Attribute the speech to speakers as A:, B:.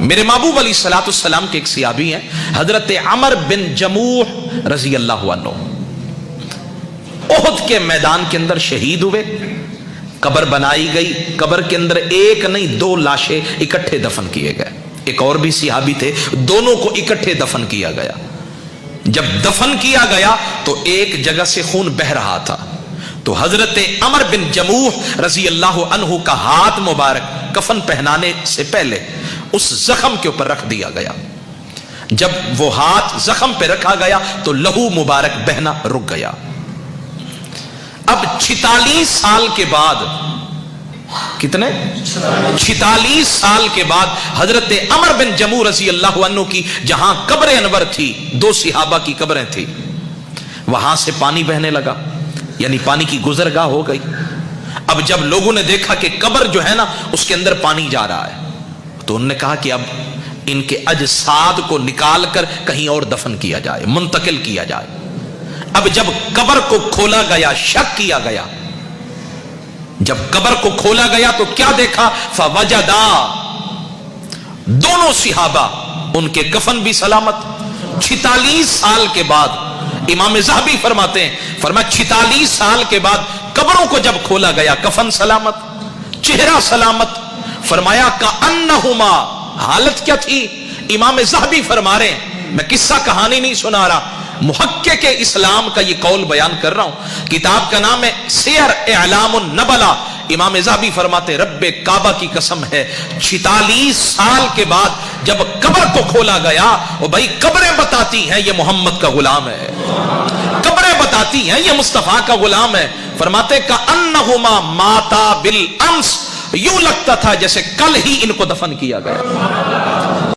A: میرے محبوب علیہ الصلوۃ والسلام کے ایک صحابی ہیں حضرت عمر بن جموح رضی اللہ عنہ، احد کے میدان کے اندر شہید ہوئے، قبر بنائی گئی، قبر کے اندر ایک نہیں 2 لاشیں اکٹھے دفن کیے گئے، ایک اور بھی صحابی تھے، دونوں کو اکٹھے دفن کیا گیا۔ جب دفن کیا گیا تو ایک جگہ سے خون بہ رہا تھا، تو حضرت عمر بن جموح رضی اللہ عنہ کا ہاتھ مبارک کفن پہنانے سے پہلے اس زخم کے اوپر رکھ دیا گیا۔ جب وہ ہاتھ زخم پہ رکھا گیا تو لہو مبارک بہنا رک گیا۔ اب 46 سال کے بعد، کتنے 46 سال کے بعد حضرت عمر بن جموح رضی اللہ عنہ کی جہاں قبر انور تھی، 2 صحابہ کی قبریں تھی، وہاں سے پانی بہنے لگا، یعنی پانی کی گزرگاہ ہو گئی۔ اب جب لوگوں نے دیکھا کہ قبر جو ہے نا اس کے اندر پانی جا رہا ہے، تو انہوں نے کہا کہ اب ان کے اجساد کو نکال کر کہیں اور دفن کیا جائے، منتقل کیا جائے۔ اب جب قبر کو کھولا گیا، شک کیا گیا، جب قبر کو کھولا گیا تو کیا دیکھا؟ فوجدا، دونوں صحابہ ان کے کفن بھی سلامت۔ 46 سال کے بعد امام ذہبی فرماتے ہیں، فرمایا 46 سال کے بعد قبروں کو جب کھولا گیا، کفن سلامت، چہرہ سلامت۔ فرمایا کأنہما، حالت کیا تھی؟ امام ذہبی فرما رہے ہیں، میں قصہ کہانی نہیں سنا رہا، محقق اسلام کا یہ قول بیان کر رہا ہوں، کتاب کا نام ہے سیر اعلام النبلا۔ امام ذہبی فرماتے رب کعبہ کی قسم ہے 46 سال کے بعد جب قبر کو کھولا گیا، وہ بھائی قبریں بتاتی ہیں یہ محمد کا غلام ہے، قبریں بتاتی ہیں یہ مصطفیٰ کا غلام ہے۔ فرماتے کأنہما ماتا بالامس، یوں لگتا تھا جیسے کل ہی ان کو دفن کیا گیا۔